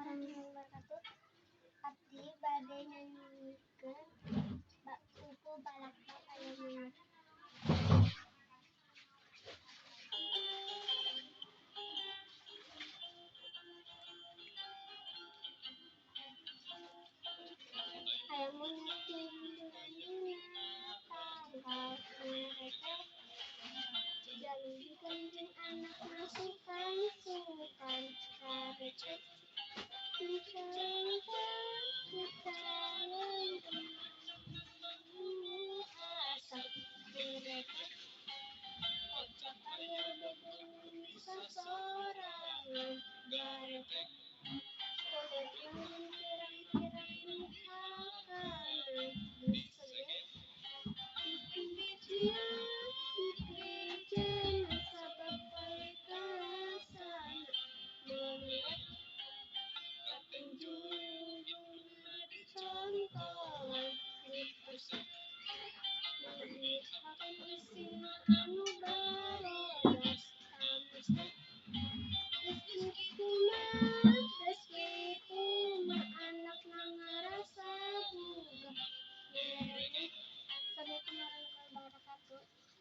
warahmatullahi wabarakatuh. Abdi bade nyanyiikeun bab buku Balakbak aya mimit. Aya monyet dina tangkal mereka jalungkeun jeung anak masukan sungkan karecek dicengkeun kita leungkeun asap direket kocak aya bebeung sasorangan dareket